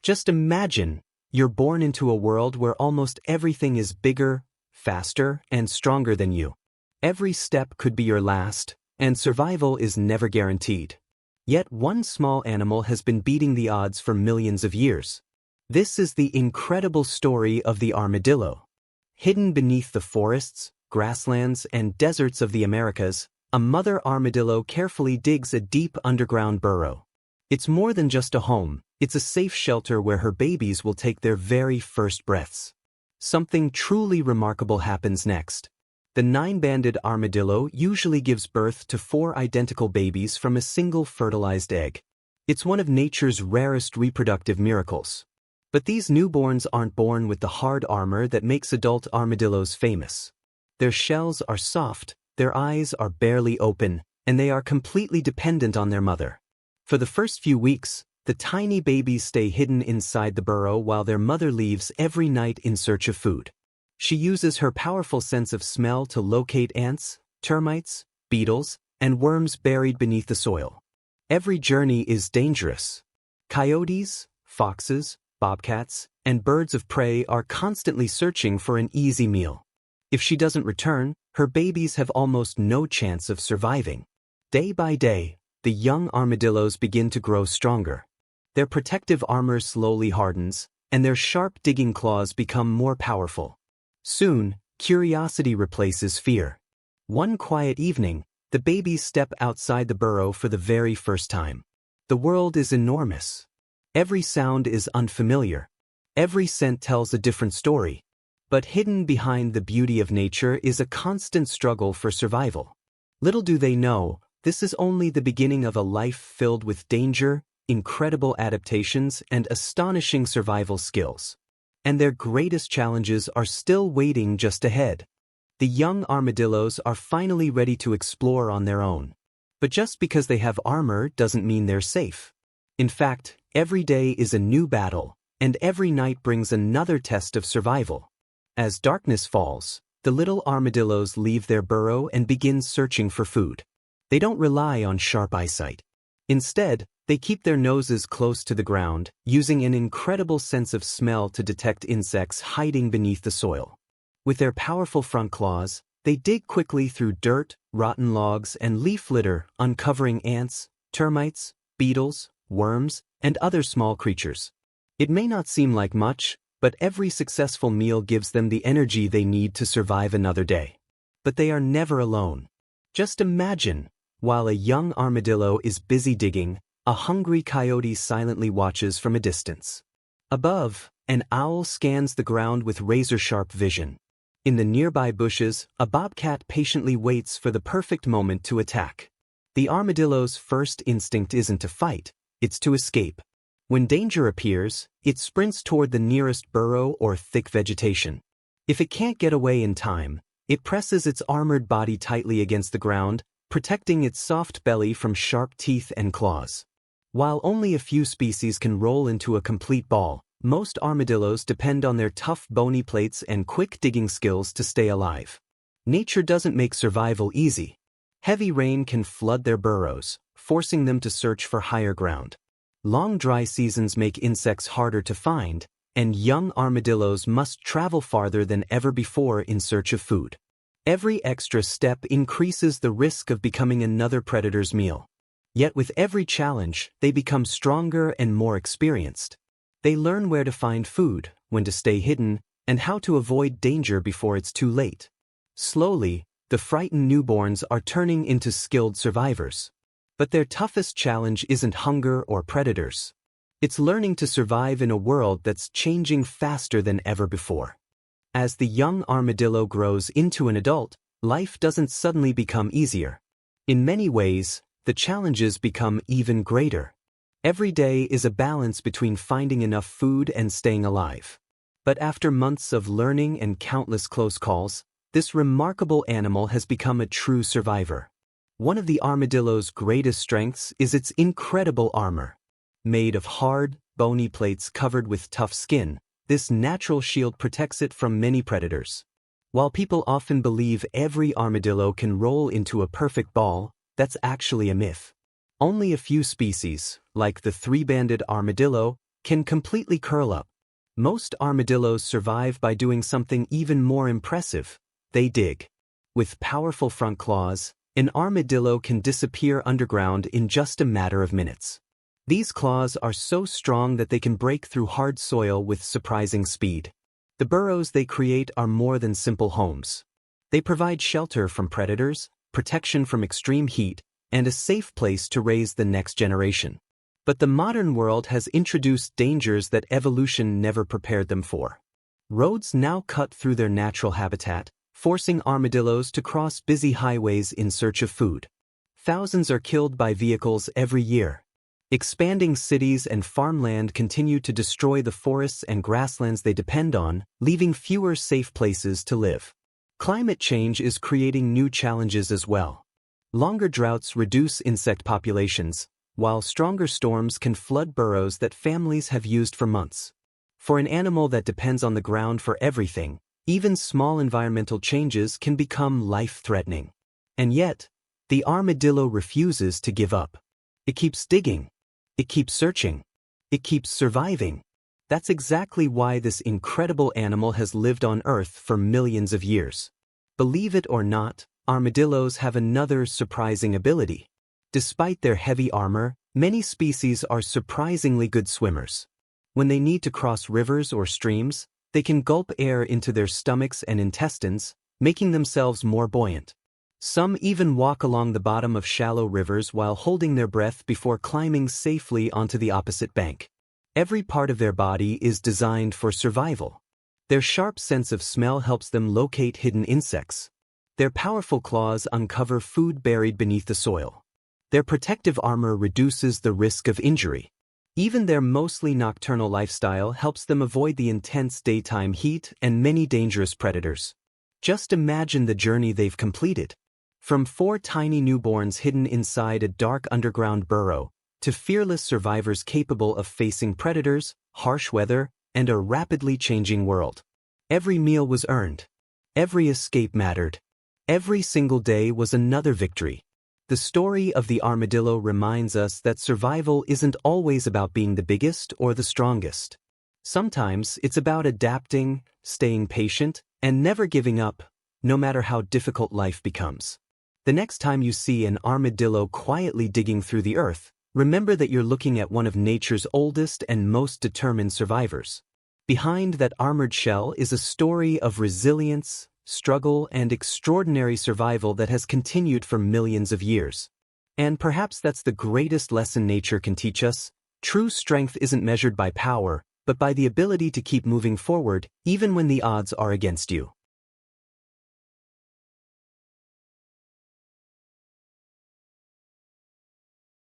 Just imagine, you're born into a world where almost everything is bigger, faster, and stronger than you. Every step could be your last, and survival is never guaranteed. Yet one small animal has been beating the odds for millions of years. This is the incredible story of the armadillo. Hidden beneath the forests, grasslands, and deserts of the Americas, a mother armadillo carefully digs a deep underground burrow. It's more than just a home, it's a safe shelter where her babies will take their very first breaths. Something truly remarkable happens next. The 9-banded armadillo usually gives birth to 4 identical babies from a single fertilized egg. It's one of nature's rarest reproductive miracles. But these newborns aren't born with the hard armor that makes adult armadillos famous. Their shells are soft, their eyes are barely open, and they are completely dependent on their mother. For the first few weeks, the tiny babies stay hidden inside the burrow while their mother leaves every night in search of food. She uses her powerful sense of smell to locate ants, termites, beetles, and worms buried beneath the soil. Every journey is dangerous. Coyotes, foxes, bobcats, and birds of prey are constantly searching for an easy meal. If she doesn't return, her babies have almost no chance of surviving. Day by day, the young armadillos begin to grow stronger. Their protective armor slowly hardens, and their sharp digging claws become more powerful. Soon, curiosity replaces fear. One quiet evening, the babies step outside the burrow for the very first time. The world is enormous. Every sound is unfamiliar. Every scent tells a different story. But hidden behind the beauty of nature is a constant struggle for survival. Little do they know, this is only the beginning of a life filled with danger, incredible adaptations, and astonishing survival skills. And their greatest challenges are still waiting just ahead. The young armadillos are finally ready to explore on their own. But just because they have armor doesn't mean they're safe. In fact, every day is a new battle, and every night brings another test of survival. As darkness falls, the little armadillos leave their burrow and begin searching for food. They don't rely on sharp eyesight. Instead, they keep their noses close to the ground, using an incredible sense of smell to detect insects hiding beneath the soil. With their powerful front claws, they dig quickly through dirt, rotten logs, and leaf litter, uncovering ants, termites, beetles, worms, and other small creatures. It may not seem like much, but every successful meal gives them the energy they need to survive another day. But they are never alone. Just imagine, while a young armadillo is busy digging, a hungry coyote silently watches from a distance. Above, an owl scans the ground with razor-sharp vision. In the nearby bushes, a bobcat patiently waits for the perfect moment to attack. The armadillo's first instinct isn't to fight, it's to escape. When danger appears, it sprints toward the nearest burrow or thick vegetation. If it can't get away in time, it presses its armored body tightly against the ground, protecting its soft belly from sharp teeth and claws. While only a few species can roll into a complete ball, most armadillos depend on their tough bony plates and quick digging skills to stay alive. Nature doesn't make survival easy. Heavy rain can flood their burrows, forcing them to search for higher ground. Long dry seasons make insects harder to find, and young armadillos must travel farther than ever before in search of food. Every extra step increases the risk of becoming another predator's meal. Yet with every challenge, they become stronger and more experienced. They learn where to find food, when to stay hidden, and how to avoid danger before it's too late. Slowly, the frightened newborns are turning into skilled survivors. But their toughest challenge isn't hunger or predators. It's learning to survive in a world that's changing faster than ever before. As the young armadillo grows into an adult, life doesn't suddenly become easier. In many ways, the challenges become even greater. Every day is a balance between finding enough food and staying alive. But after months of learning and countless close calls, this remarkable animal has become a true survivor. One of the armadillo's greatest strengths is its incredible armor. Made of hard, bony plates covered with tough skin, this natural shield protects it from many predators. While people often believe every armadillo can roll into a perfect ball, that's actually a myth. Only a few species, like the 3-banded armadillo, can completely curl up. Most armadillos survive by doing something even more impressive. They dig. With powerful front claws, an armadillo can disappear underground in just a matter of minutes. These claws are so strong that they can break through hard soil with surprising speed. The burrows they create are more than simple homes. They provide shelter from predators, protection from extreme heat, and a safe place to raise the next generation. But the modern world has introduced dangers that evolution never prepared them for. Roads now cut through their natural habitat, forcing armadillos to cross busy highways in search of food. Thousands are killed by vehicles every year. Expanding cities and farmland continue to destroy the forests and grasslands they depend on, leaving fewer safe places to live. Climate change is creating new challenges as well. Longer droughts reduce insect populations, while stronger storms can flood burrows that families have used for months. For an animal that depends on the ground for everything, even small environmental changes can become life-threatening. And yet, the armadillo refuses to give up. It keeps digging. It keeps searching. It keeps surviving. That's exactly why this incredible animal has lived on Earth for millions of years. Believe it or not, armadillos have another surprising ability. Despite their heavy armor, many species are surprisingly good swimmers. When they need to cross rivers or streams, they can gulp air into their stomachs and intestines, making themselves more buoyant. Some even walk along the bottom of shallow rivers while holding their breath before climbing safely onto the opposite bank. Every part of their body is designed for survival. Their sharp sense of smell helps them locate hidden insects. Their powerful claws uncover food buried beneath the soil. Their protective armor reduces the risk of injury. Even their mostly nocturnal lifestyle helps them avoid the intense daytime heat and many dangerous predators. Just imagine the journey they've completed. From 4 tiny newborns hidden inside a dark underground burrow, to fearless survivors capable of facing predators, harsh weather, and a rapidly changing world. Every meal was earned. Every escape mattered. Every single day was another victory. The story of the armadillo reminds us that survival isn't always about being the biggest or the strongest. Sometimes it's about adapting, staying patient, and never giving up, no matter how difficult life becomes. The next time you see an armadillo quietly digging through the earth, remember that you're looking at one of nature's oldest and most determined survivors. Behind that armored shell is a story of resilience, struggle, and extraordinary survival that has continued for millions of years. And perhaps that's the greatest lesson nature can teach us. True strength isn't measured by power, but by the ability to keep moving forward, even when the odds are against you.